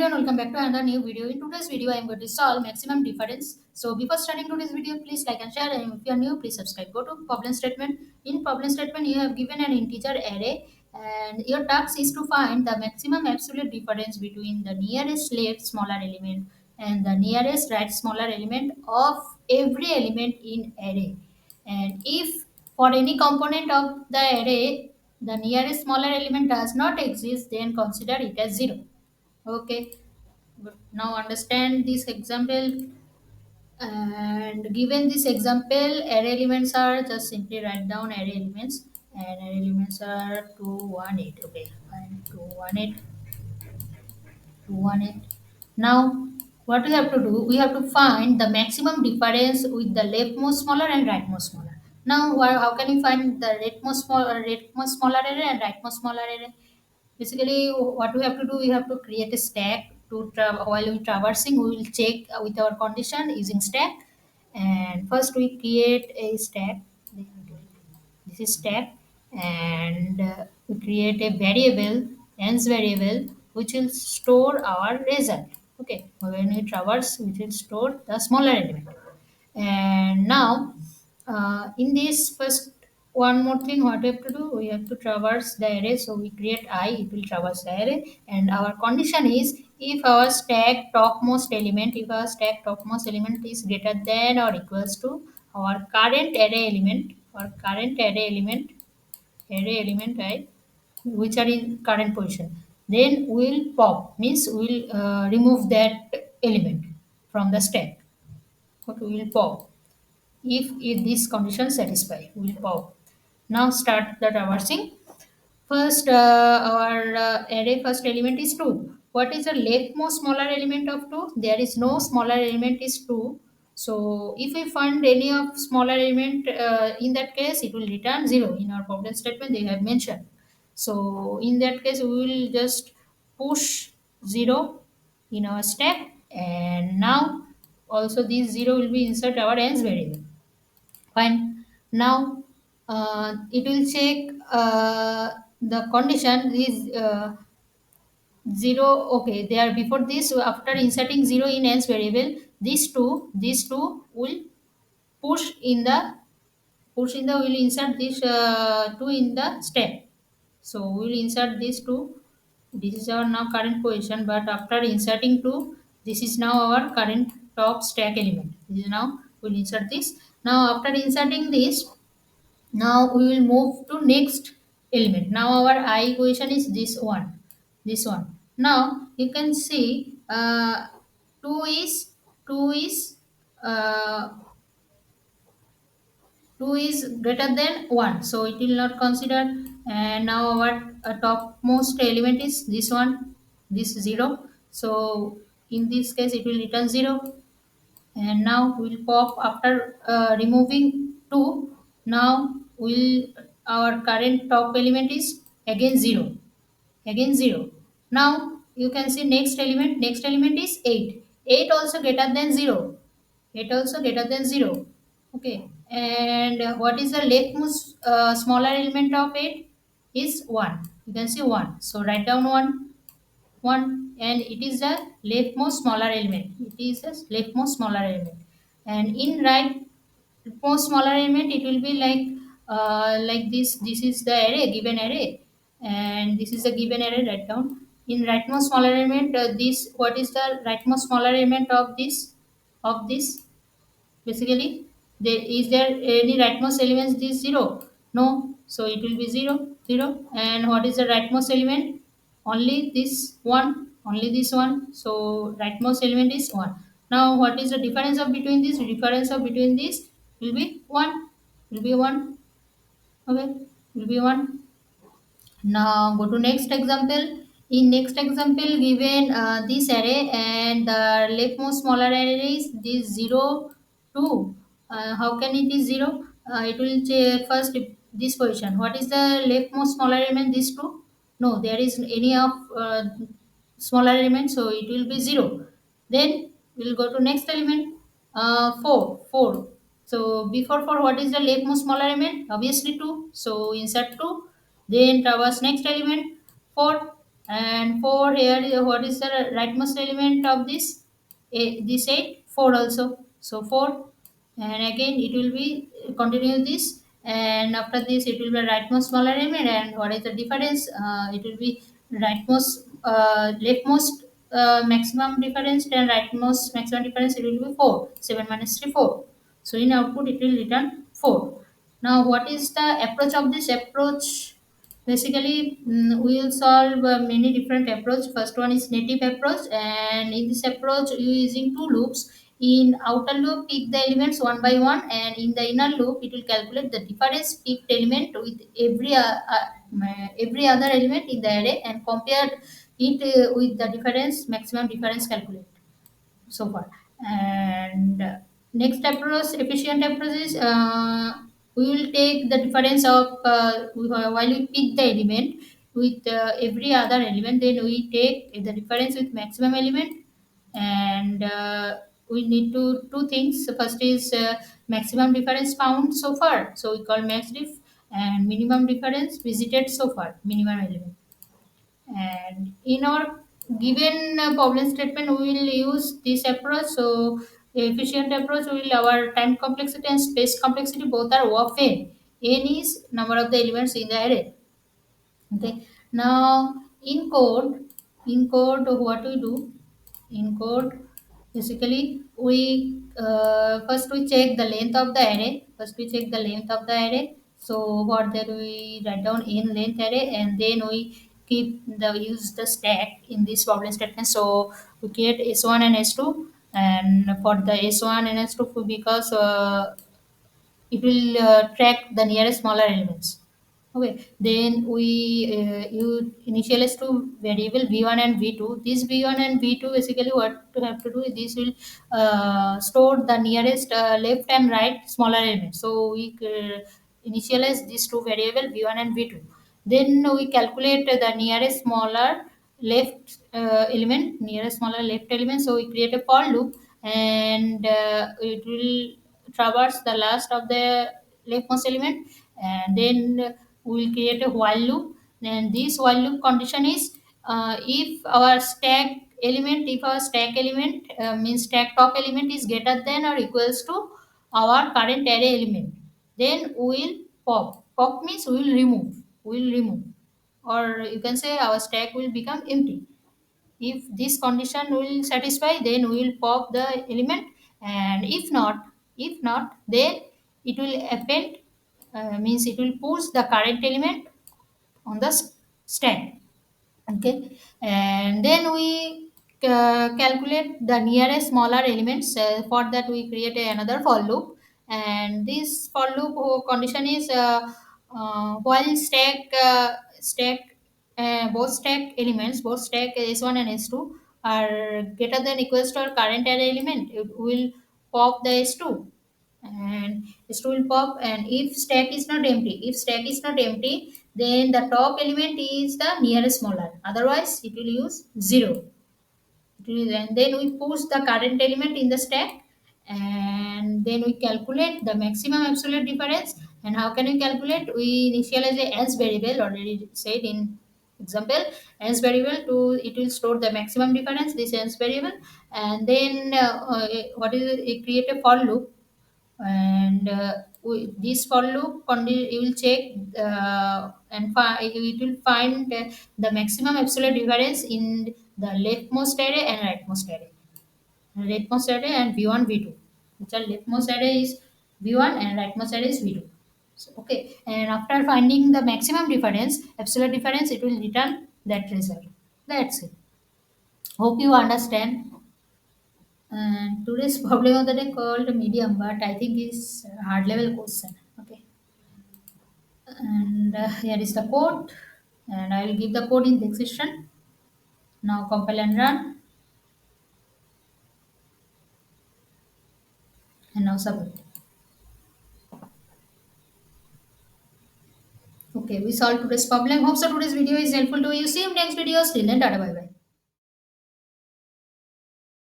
everyone, welcome back to another new video. In today's video, I am going to solve maximum difference. So before starting today's video, please like and share. And if you are new, please subscribe. Go to problem statement. In problem statement, you have given an integer array, and your task is to find the maximum absolute difference between the nearest left smaller element and the nearest right smaller element of every element in array. And if for any component of the array, the nearest smaller element does not exist, then consider it as 0. Okay, but now understand this example. And given this example, array elements are just simply write down array elements, and array elements are 218. Okay, fine, 218, 218. Now, what we have to do? We have to find the maximum difference with the leftmost smaller and rightmost smaller. Now, how can we find the rightmost smaller array and rightmost smaller array? Basically, what we have to do, we have to create a stack to while we traversing, we will check with our condition using stack. And first, we create a stack. This is stack, and we create a variable, ends variable, which will store our result. Okay, when we traverse, which will store the smaller element. And now, in this first, one more thing, what we have to do, we have to traverse the array. So we create I, it will traverse the array. And our condition is, if our stack topmost element, if our stack topmost element is greater than or equals to our current array element, or current array element, right, which are in current position, then we'll pop, means we'll remove that element from the stack. Okay, we'll pop if this condition satisfy, we'll pop. Now start the traversing. First, our array first element is 2. What is the leftmost smaller element of 2? There is no smaller element is 2. So if we find any of smaller element, in that case it will return 0. In our problem statement they have mentioned. So in that case we will just push 0 in our stack, and now also this 0 will be insert our ends variable. Fine. Now it will check the condition is 0. Okay, there before this, after inserting 0 in else variable, these two will push in the will insert this 2 in the step. So we will insert these two. This is our now current position, but after inserting 2, this is now our current top stack element. This is now we'll insert this. Now after inserting this, now we will move to next element. Now our I equation is this one. This one. Now you can see 2 is 2 is uh, 2 is greater than 1, so it will not consider. And now our topmost element is this one, this 0. So in this case it will return 0. And now we'll pop after removing 2. Now will our current top element is again 0, again 0. Now you can see next element is 8. 8 also greater than 0, 8 also greater than 0. Okay, and what is the leftmost smaller element of 8 is 1. You can see 1, so write down 1, and it is the leftmost smaller element, it is the leftmost smaller element. And in rightmost smaller element it will be like this is the array, given array, and this is the given array. Write down in rightmost smaller element, this, what is the rightmost smaller element of this. Basically, is there any rightmost elements this 0? No. So it will be 0, 0. And what is the rightmost element? Only this one. Only this one. So rightmost element is 1. Now what is the difference of between this? Difference of between this will be 1. Will be 1. Okay. Will be 1. Now go to next example. In next example, given this array, and the leftmost smaller array is this 0, 2. How can it is 0? It will first this position. What is the leftmost smaller element? This 2. No, there is any of smaller element, so it will be 0. Then we'll go to next element, 4, 4. So before 4, what is the leftmost smaller element? Obviously 2. So insert 2. Then traverse next element, 4. And 4 here, what is the rightmost element of this? This 8, 4 also. So 4, and again it will be continue this, and after this it will be rightmost smaller element. And what is the difference? It will be rightmost leftmost maximum difference, and rightmost maximum difference, it will be 4. 7 minus 3, 4. So in output it will return 4. Now what is the approach of this approach? Basically, we will solve many different approach. First one is native approach, and in this approach, you using two loops. In outer loop, pick the elements one by one, and in the inner loop, it will calculate the difference picked element with every other element in the array and compare it with the difference maximum difference calculate so far. And next approach, efficient approach is we will take the difference of while we pick the element with every other element, then we take the difference with maximum element. And we need to two things. First is maximum difference found so far, so we call max diff, and minimum difference visited so far, minimum element. And in our given problem statement, we will use this approach. So efficient approach will our time complexity and space complexity both are of n is number of the elements in the array. Okay, now in code what we do in code, basically we first we check the length of the array. So what that we write down in length array, and then we keep the use the stack in this problem statement. So we create s1 and s2, and for the s1 and s2, because it will track the nearest smaller elements. Okay, then we you initialize to variable v1 and v2. This v1 and v2, basically what to have to do is this will store the nearest left and right smaller elements. So we initialize these two variable v1 and v2. Then we calculate the nearest smaller left nearest smaller left element. So we create a for loop, and it will traverse the last of the leftmost element, and then we will create a while loop. And this while loop condition is if our stack element means stack top element is greater than or equals to our current array element, then we will pop means we will remove, or you can say our stack will become empty. If this condition will satisfy, then we will pop the element. And if not, then it will append, means it will push the current element on the stack. Okay, and then we calculate the nearest smaller elements. For that we create another for loop, and this for loop condition is while both stack elements, both stack s1 and s2 are greater than equals to our current array element, it will pop the s2, and s2 will pop. And if stack is not empty, then the top element is the nearest smaller, otherwise it will use 0. And then we push the current element in the stack, and then we calculate the maximum absolute difference. And how can we calculate? We initialize a as variable, already said in example. As variable to it will store the maximum difference, this as variable. And then what is it create a for loop, and this for loop you will check it will find the maximum absolute difference in the leftmost array and rightmost array and v1 v2, which are leftmost array is v1 and rightmost array is v2. So, okay, and after finding the maximum difference, absolute difference, it will return that result. That's it. Hope you understand. And today's problem of the day called medium, but I think is a hard level question. Okay, and here is the code, and I will give the code in the section. Now compile and run, and now submit. Okay, we solved today's problem. Hope so today's video is helpful to you. See you in next video. Still and bye bye.